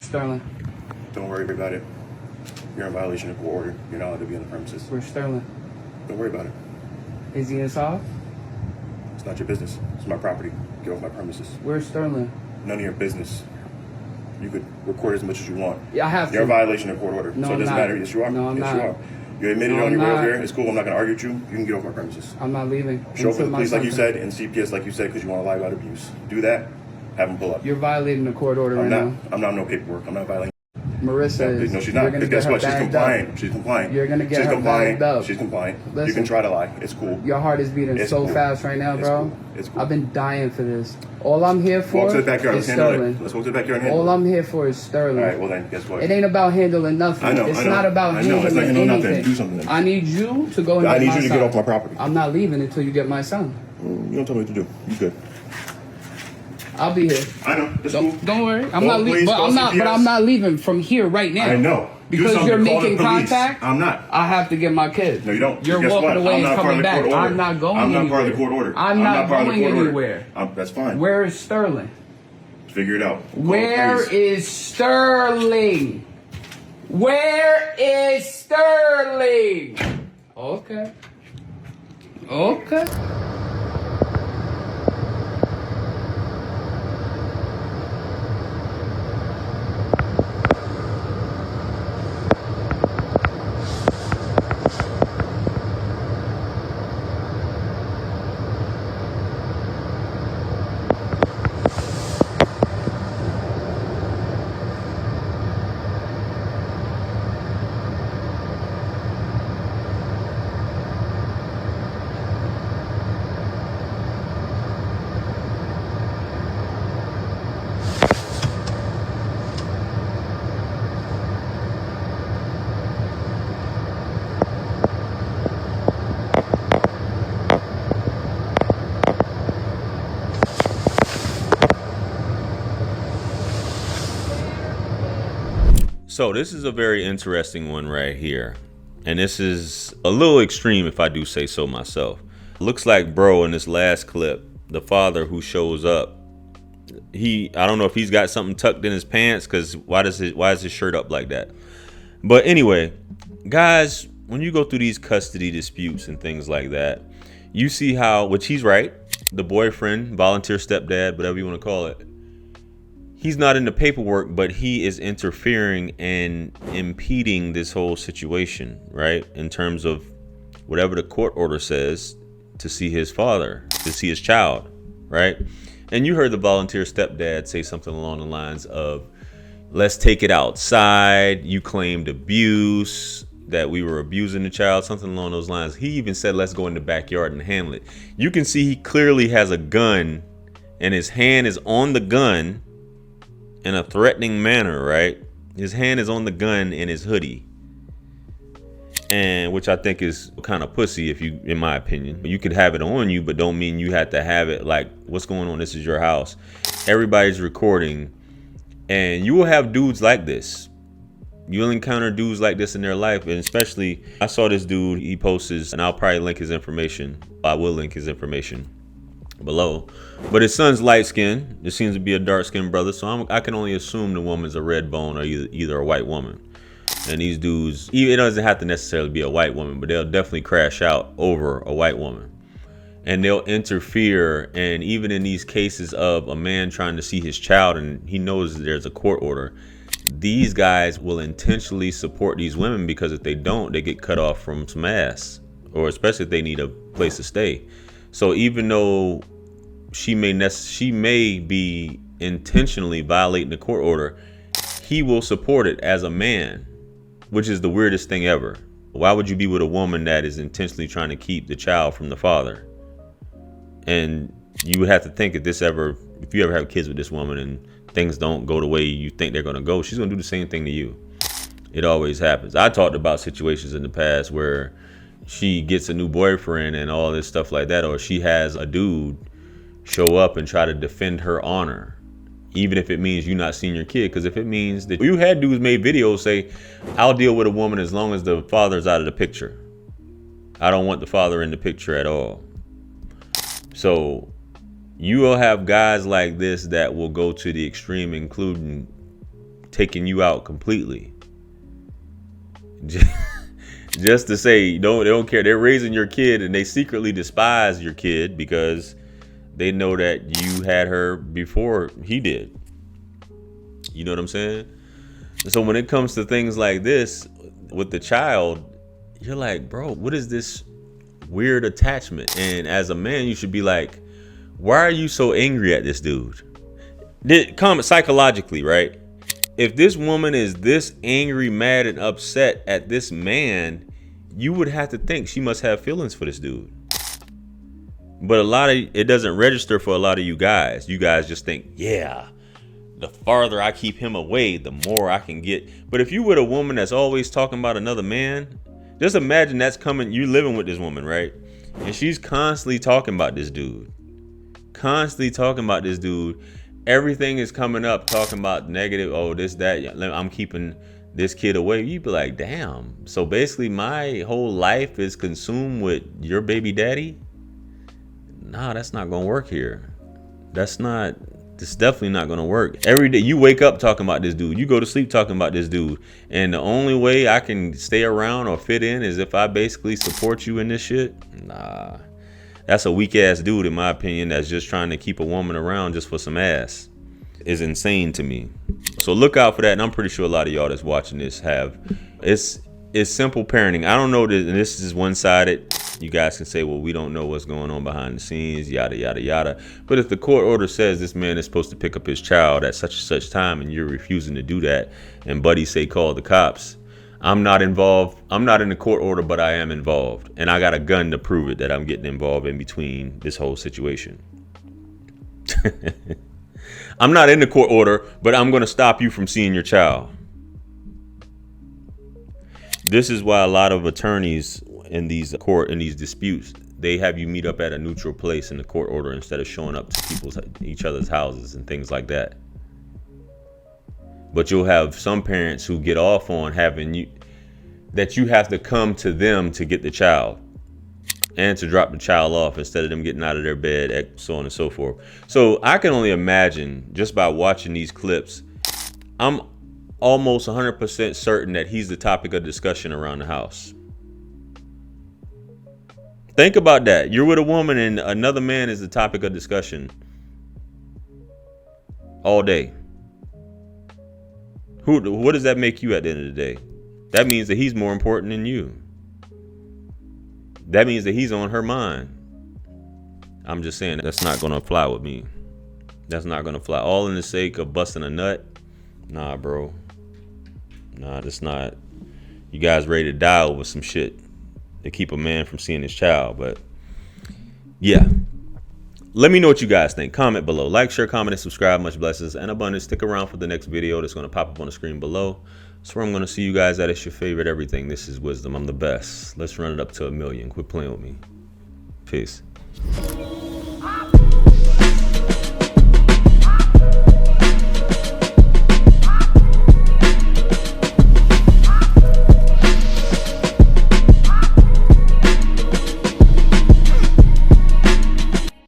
Sterling? Don't worry about it. You're in violation of court order. You're not allowed to be on the premises. Where's Sterling? Don't worry about it. Is he inside? It's not your business. It's my property. Get off my premises. Where's Sterling? None of your business. You could record as much as you want. Yeah, I have You're to. in violation of court order. No, so it I'm doesn't not. matter. Yes, you are. No, I'm yes, not. you are. You admitted No, on your I'm way not. over here. It's cool. I'm not going to argue with you. You can get off my premises. I'm not leaving. Show up for until the my police like son you said and CPS like you said because you want to lie about abuse. Do that. Have them pull up. You're violating the court order right now. I'm not no paperwork. I'm not violating. Marissa is. No, she's You're not. gonna Because get guess her what? She's bagged compliant. up. She's compliant. You're gonna get She's her compliant. bagged up. She's compliant. You Listen. can try to lie. It's cool. Your heart is beating It's so cool. fast right now, It's bro. cool. It's cool. I've been dying for this. All I'm here for Walk to the backyard. is Let's handle Sterling. it. Let's walk to the backyard and handle All it. I'm here for is Sterling. All right, well then, guess what? It ain't about handling nothing. I know, It's I know. not about I know. It's not handling handling nothing. anything. Do something then. I need you to go and I get need my you to son. get off my property. I'm not leaving until you get my son. You don't tell me what to do. You good. I'll be here. I know. It's cool. Don't worry. I'm Call not the leaving. police, But call I'm not. But CPS. I'm not leaving from here right now. I know. Do Because something. you're Call the making police. contact. I'm not. I have to get my kid. No, you don't. You're Guess walking what? away I'm and not part coming of the back. court order. I'm not going I'm not anywhere. part of the court order. I'm not part of the going court order. anywhere. That's fine. Where is Sterling? Figure it out. Call the Where police. is Sterling? Where is Sterling? Okay. Okay. So this is a very interesting one right here. And this is a little extreme if I do say so myself. Looks like bro in this last clip, the father who shows up, I don't know if he's got something tucked in his pants, because why is his shirt up like that? But anyway, guys, when you go through these custody disputes and things like that, you see how, which he's right, the boyfriend, volunteer stepdad, whatever you want to call it, he's not in the paperwork, but he is interfering and impeding this whole situation, right? In terms of whatever the court order says, to see his father, to see his child, right? And you heard the volunteer stepdad say something along the lines of, let's take it outside. You claimed abuse, that we were abusing the child, something along those lines. He even said, let's go in the backyard and handle it. You can see he clearly has a gun and his hand is on the gun in a threatening manner, right? His hand is on the gun in his hoodie, and which I think is kind of pussy, if you, in my opinion. You could have it on you, but don't mean you have to have it like, what's going on? This is your house. Everybody's recording, and you will have dudes like this. You'll encounter dudes like this in their life, and especially, I saw this dude, he posts, and I'll probably link his information. I will link his information below, but his son's light skin. There seems to be a dark skinned brother, so I can only assume the woman's a red bone or either a white woman. And these dudes, it doesn't have to necessarily be a white woman, but they'll definitely crash out over a white woman, and they'll interfere. And even in these cases of a man trying to see his child and he knows there's a court order, these guys will intentionally support these women, because if they don't, they get cut off from some ass, or especially if they need a place to stay. So even though she may be intentionally violating the court order, he will support it as a man, which is the weirdest thing ever. Why would you be with a woman that is intentionally trying to keep the child from the father? And you would have to think if you ever have kids with this woman and things don't go the way you think they're going to go, she's going to do the same thing to you. It always happens. I talked about situations in the past where she gets a new boyfriend and all this stuff like that, or she has a dude show up and try to defend her honor, even if it means you not seeing your kid. Because if it means that you had dudes made videos say, I'll deal with a woman as long as the father's out of the picture. I don't want the father in the picture at all. So you will have guys like this that will go to the extreme, including taking you out completely. Just to say, they don't care. They're raising your kid and they secretly despise your kid because they know that you had her before he did. You know what I'm saying? So when it comes to things like this with the child, you're like, bro, what is this weird attachment? And as a man, you should be like, why are you so angry at this dude? Comment psychologically, right? If this woman is this angry, mad, and upset at this man, you would have to think she must have feelings for this dude. But it doesn't register for a lot of you guys. You guys just think, yeah, the farther I keep him away, the more I can get. But if you with a woman that's always talking about another man, just imagine that's coming. You living with this woman, right? And she's constantly talking about this dude. Everything is coming up, talking about negative. Oh, this, that. I'm keeping this kid away. You'd be like, damn. So basically, my whole life is consumed with your baby daddy. Nah, that's not gonna work here. It's definitely not gonna work. Every day you wake up talking about this dude. You go to sleep talking about this dude. And the only way I can stay around or fit in is if I basically support you in this shit. Nah. That's a weak ass dude, in my opinion, that's just trying to keep a woman around just for some ass. Is insane to me. So look out for that. And I'm pretty sure a lot of y'all that's watching this have. It's simple parenting. I don't know that this is one-sided. You guys can say, well, we don't know what's going on behind the scenes, yada, yada, yada. But if the court order says this man is supposed to pick up his child at such and such time and you're refusing to do that, and buddy say call the cops, I'm not involved. I'm not in the court order, but I am involved. And I got a gun to prove it that I'm getting involved in between this whole situation. I'm not in the court order, but I'm going to stop you from seeing your child. This is why a lot of attorneys in these disputes, they have you meet up at a neutral place in the court order instead of showing up to each other's houses and things like that. But you'll have some parents who get off on having you have to come to them to get the child and to drop the child off instead of them getting out of their bed, so on and so forth. So I can only imagine just by watching these clips, I'm almost 100% certain that he's the topic of discussion around the house. Think about that. You're with a woman and another man is the topic of discussion all day. What does that make you at the end of the day? That means that he's more important than you. That means that he's on her mind. I'm just saying that's not going to fly with me. That's not going to fly. All in the sake of busting a nut. Nah, bro. Nah, that's not. You guys ready to die over some shit to keep a man from seeing his child. But yeah. Let me know what you guys think. Comment below. Like, share, comment, and subscribe. Much blessings and abundance. Stick around for the next video that's going to pop up on the screen below. That's where I'm going to see you guys at. It's your favorite everything. This is Wisdom. I'm the best. Let's run it up to 1 million. Quit playing with me. Peace.